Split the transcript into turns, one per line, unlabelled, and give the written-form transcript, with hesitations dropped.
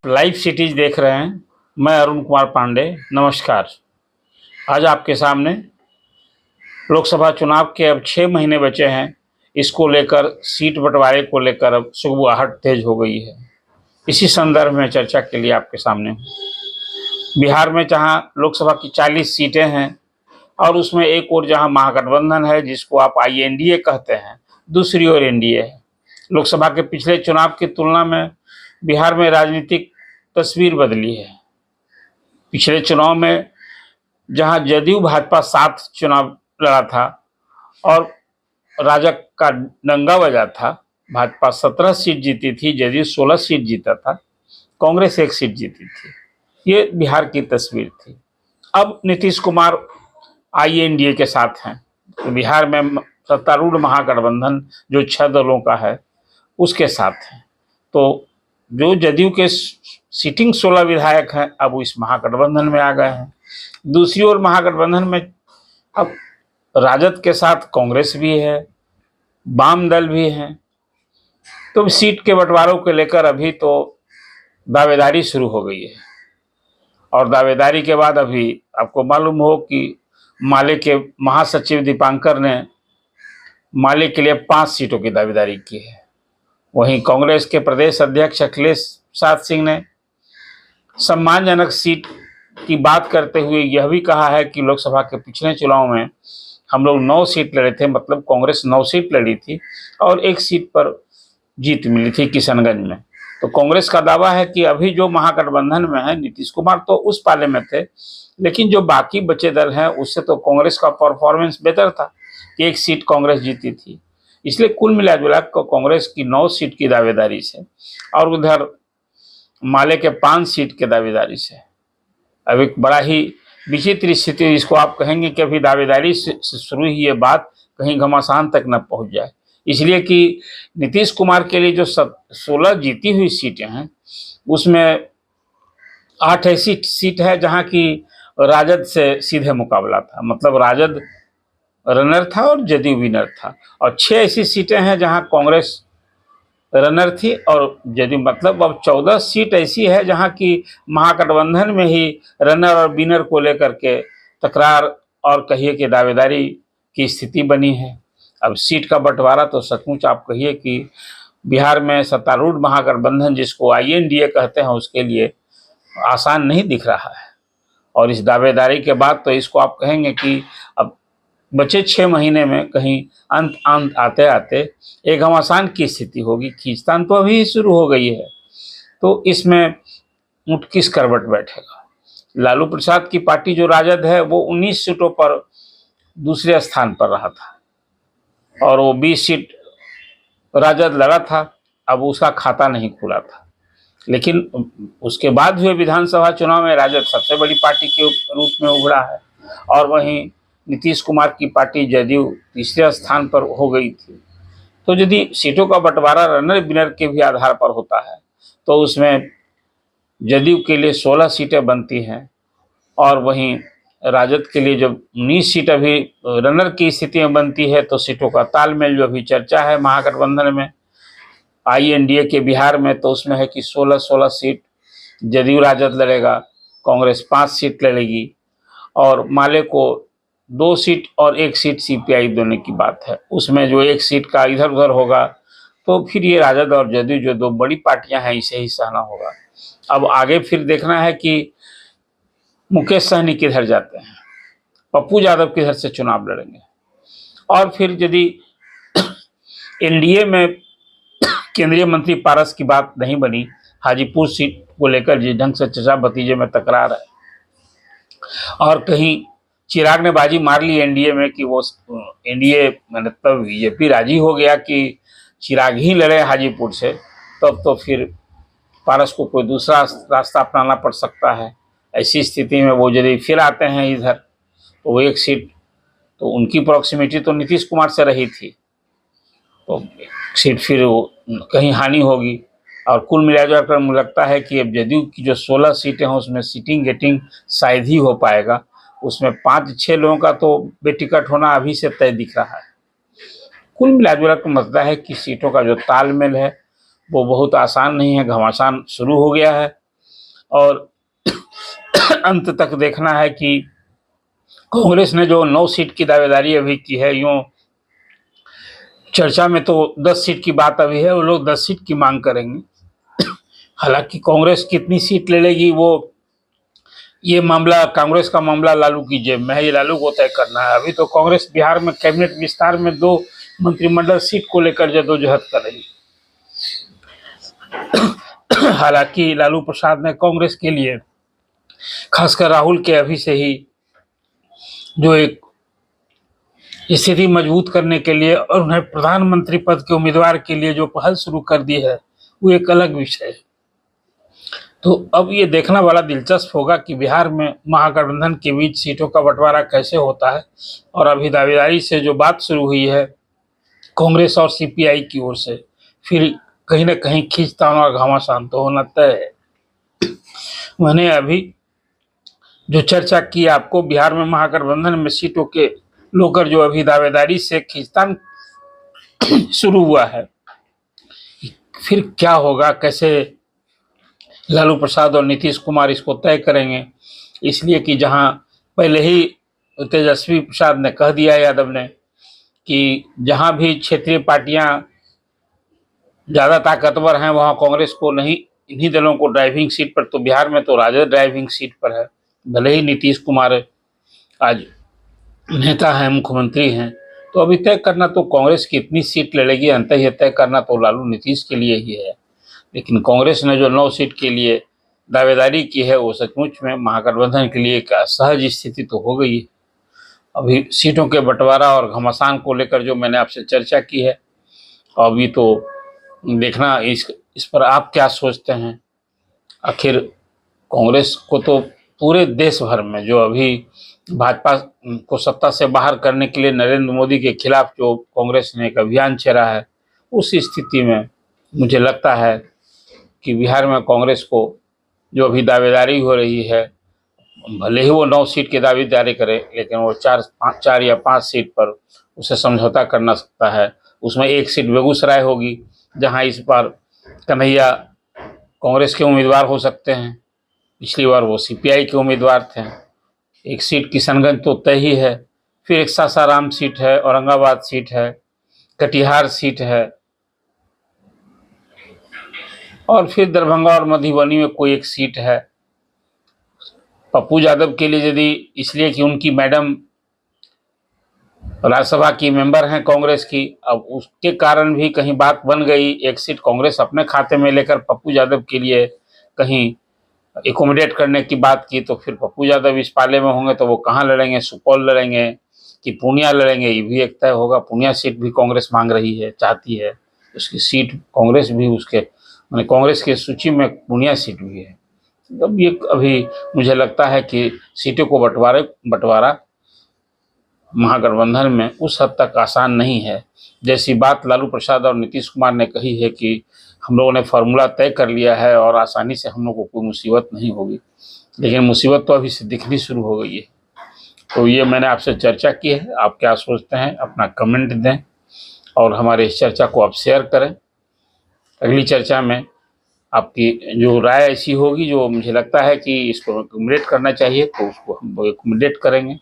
Live cities देख रहे हैं। मैं अरुण कुमार पांडे, नमस्कार। आज आपके सामने लोकसभा चुनाव के अब 6 महीने बचे हैं। इसको लेकर सीट बंटवारे को लेकर अब सुगबुगाहट तेज हो गई है। इसी संदर्भ में चर्चा के लिए आपके सामने हूँ। बिहार में जहाँ लोकसभा की 40 सीटें हैं और उसमें एक और जहाँ महागठबंधन है जिसको आप INDA कहते हैं, दूसरी ओर NDA है। लोकसभा के पिछले चुनाव की तुलना में बिहार में राजनीतिक तस्वीर बदली है। पिछले चुनाव में जहां जदयू भाजपा साथ चुनाव लड़ा था और राजग का डंगा बजा था, भाजपा 17 सीट जीती थी, जदयू 16 सीट जीता था, कांग्रेस 1 सीट जीती थी। ये बिहार की तस्वीर थी। अब नीतीश कुमार INDA के साथ हैं, तो बिहार में सत्तारूढ़ महागठबंधन जो 6 दलों का है उसके साथ हैं। तो जो जदयू के सीटिंग 16 विधायक हैं अब इस महागठबंधन में आ गए हैं। दूसरी ओर महागठबंधन में अब राजद के साथ कांग्रेस भी है, वाम दल भी हैं। तो सीट के बंटवारों को लेकर अभी तो दावेदारी शुरू हो गई है और दावेदारी के बाद अभी आपको मालूम हो कि माले के महासचिव दीपांकर ने माले के लिए 5 सीटों की दावेदारी की है। वहीं कांग्रेस के प्रदेश अध्यक्ष अखिलेश सिंह ने सम्मानजनक सीट की बात करते हुए यह भी कहा है कि लोकसभा के पिछले चुनाव में हम लोग 9 सीट लड़े थे, मतलब कांग्रेस 9 सीट लड़ी थी और 1 सीट पर जीत मिली थी किशनगंज में। तो कांग्रेस का दावा है कि अभी जो महागठबंधन में है, नीतीश कुमार तो उस पाले में थे, लेकिन जो बाकी बचे दल हैं उससे तो कांग्रेस का परफॉर्मेंस बेहतर था कि 1 सीट कांग्रेस जीती थी। इसलिए कुल मिला कर कांग्रेस की 9 सीट की दावेदारी से और उधर माले के 5 सीट के दावेदारी से अब एक बड़ा ही विचित्र स्थिति, इसको आप कहेंगे कि अभी दावेदारी से शुरू ही ये बात कहीं घमासान तक न पहुंच जाए। इसलिए कि नीतीश कुमार के लिए जो 16 जीती हुई सीटें हैं उसमें 8 ऐसी सीट है जहां की राजद से सीधे मुकाबला था, मतलब राजद रनर था और जदयू विनर था, और 6 ऐसी सीटें हैं जहां कांग्रेस रनर थी और जदयू, मतलब अब 14 सीट ऐसी है जहां की महागठबंधन में ही रनर और विनर को लेकर के तकरार और कहिए कि दावेदारी की स्थिति बनी है। अब सीट का बंटवारा तो सचमुच आप कहिए कि बिहार में सत्तारूढ़ महागठबंधन जिसको INDA कहते हैं उसके लिए आसान नहीं दिख रहा है। और इस दावेदारी के बाद तो इसको आप कहेंगे कि अब बचे 6 महीने में कहीं अंत आते आते एक घमासान की स्थिति होगी। खींचतान तो अभी शुरू हो गई है, तो इसमें ऊंट किस करवट बैठेगा। लालू प्रसाद की पार्टी जो राजद है वो 19 सीटों पर दूसरे स्थान पर रहा था और वो 20 सीट राजद लड़ा था, अब उसका खाता नहीं खुला था। लेकिन उसके बाद हुए विधानसभा चुनाव में राजद सबसे बड़ी पार्टी के रूप में उभरा है और वहीं नीतीश कुमार की पार्टी जदयू तीसरे स्थान पर हो गई थी। तो यदि सीटों का बंटवारा रनर विनर के भी आधार पर होता है तो उसमें जदयू के लिए 16 सीटें बनती हैं और वहीं राजद के लिए जब 19 सीट अभी रनर की स्थिति में बनती है, तो सीटों का तालमेल जो अभी चर्चा है महागठबंधन में INDA के बिहार में, तो उसमें है कि 16-16 सीट जदयू राजद लड़ेगा, कांग्रेस 5 सीट लड़ेगी और माले को 2 सीट और 1 सीट CPI देने की बात है। उसमें जो 1 सीट का इधर उधर होगा तो फिर ये राजद और जदयू जो 2 बड़ी पार्टियां हैं इसे ही सहना होगा। अब आगे फिर देखना है कि मुकेश सहनी किधर जाते हैं, पप्पू यादव किधर से चुनाव लड़ेंगे, और फिर यदि NDA में केंद्रीय मंत्री पारस की बात नहीं बनी, हाजीपुर सीट को लेकर जिस ढंग से चचा भतीजे में तकरार है और कहीं चिराग ने बाजी मार ली NDA में कि वो NDA मतलब BJP राजी हो गया कि चिराग ही लड़े हाजीपुर से, तब तो फिर पारस को कोई दूसरा रास्ता अपनाना पड़ सकता है। ऐसी स्थिति में वो यदि फिर आते हैं इधर तो वो 1 सीट, तो उनकी प्रॉक्सिमिटी तो नीतीश कुमार से रही थी, तो सीट फिर कहीं हानि होगी। और कुल मिलाकर मुझे लगता है कि अब जदयू की जो 16 सीटें हैं उसमें सीटिंग गेटिंग शायद ही हो पाएगा। उसमें 5-6 लोगों का तो बेटिकट होना अभी से तय दिख रहा है। कुल मिलाकर लगता है कि सीटों का जो तालमेल है वो बहुत आसान नहीं है, घमासान शुरू हो गया है और अंत तक देखना है कि कांग्रेस ने जो 9 सीट की दावेदारी अभी की है, यूं चर्चा में तो 10 सीट की बात अभी है, वो लोग 10 सीट की मांग करेंगे। हालांकि कांग्रेस कितनी सीट ले लेगी वो, ये मामला, कांग्रेस का मामला लालू की जेब में है, ये लालू को तय करना है। अभी तो कांग्रेस बिहार में कैबिनेट विस्तार में 2 मंत्रिमंडल सीट को लेकर जद्दोजहद कर रही है। हालांकि लालू प्रसाद ने कांग्रेस के लिए, खासकर राहुल के अभी से ही जो एक स्थिति मजबूत करने के लिए और उन्हें प्रधानमंत्री पद के उम्मीदवार के लिए जो पहल शुरू कर दी है, वो एक अलग विषय है। तो अब ये देखना बड़ा दिलचस्प होगा कि बिहार में महागठबंधन के बीच सीटों का बंटवारा कैसे होता है। और अभी दावेदारी से जो बात शुरू हुई है कांग्रेस और सीपीआई की ओर से, फिर कहीं ना कहीं खींचतान और घमासान तो होना तय है। मैंने अभी जो चर्चा की आपको, बिहार में महागठबंधन में सीटों के लेकर जो अभी दावेदारी से खींचतान शुरू हुआ है, फिर क्या होगा, कैसे लालू प्रसाद और नीतीश कुमार इसको तय करेंगे। इसलिए कि जहां पहले ही तेजस्वी प्रसाद ने कह दिया, यादव ने, कि जहां भी क्षेत्रीय पार्टियां ज़्यादा ताकतवर हैं वहां कांग्रेस को नहीं, इन्हीं दलों को ड्राइविंग सीट पर, तो बिहार में तो राजद ड्राइविंग सीट पर है। भले ही नीतीश कुमार आज नेता हैं, मुख्यमंत्री हैं, तो अभी तय करना तो कांग्रेस कितनी सीट लड़ेगी, अंत ये तय करना तो लालू नीतीश के लिए ही है। लेकिन कांग्रेस ने जो 9 सीट के लिए दावेदारी की है, वो सचमुच में महागठबंधन के लिए एक असहज स्थिति तो हो गई है। अभी सीटों के बंटवारा और घमासान को लेकर जो मैंने आपसे चर्चा की है, अभी तो देखना इस पर आप क्या सोचते हैं। आखिर कांग्रेस को तो पूरे देश भर में जो अभी भाजपा को सत्ता से बाहर करने के लिए नरेंद्र मोदी के खिलाफ जो कांग्रेस ने एक अभियान छेड़ा है, उस स्थिति में मुझे लगता है कि बिहार में कांग्रेस को जो अभी दावेदारी हो रही है, भले ही वो 9 सीट की दावेदारी करे, लेकिन वो 4 या 5 सीट पर उसे समझौता करना सकता है। उसमें 1 सीट बेगूसराय होगी, जहां इस बार कन्हैया कांग्रेस के उम्मीदवार हो सकते हैं, पिछली बार वो सीपीआई के उम्मीदवार थे। 1 सीट किशनगंज तो तय ही है, फिर एक सासाराम सीट है, औरंगाबाद सीट है, कटिहार सीट है, और फिर दरभंगा और मधुबनी में कोई एक सीट है। पप्पू यादव के लिए यदि, इसलिए कि उनकी मैडम राज्यसभा की मेंबर हैं कांग्रेस की, अब उसके कारण भी कहीं बात बन गई, 1 सीट कांग्रेस अपने खाते में लेकर पप्पू यादव के लिए कहीं एकोमोडेट करने की बात की, तो फिर पप्पू यादव इस पाले में होंगे तो वो कहाँ लड़ेंगे, सुपौल लड़ेंगे कि पूर्णिया लड़ेंगे, ये भी एक तय होगा। पूर्णिया सीट भी कांग्रेस मांग रही है, चाहती है, उसकी सीट कांग्रेस भी, उसके मैंने कांग्रेस की सूची में पूर्णिया सीट भी है। अब ये अभी मुझे लगता है कि सीटों को बंटवारा महागठबंधन में उस हद तक आसान नहीं है, जैसी बात लालू प्रसाद और नीतीश कुमार ने कही है कि हम लोगों ने फार्मूला तय कर लिया है और आसानी से हम लोग को कोई मुसीबत नहीं होगी। लेकिन मुसीबत तो अभी से दिखनी शुरू हो गई है। तो ये मैंने आपसे चर्चा की है, आप क्या सोचते हैं अपना कमेंट दें और हमारे इस चर्चा को आप शेयर करें। अगली चर्चा में आपकी जो राय ऐसी होगी जो मुझे लगता है कि इसको एकोमोडेट करना चाहिए, तो उसको हम एकोमोडेट करेंगे।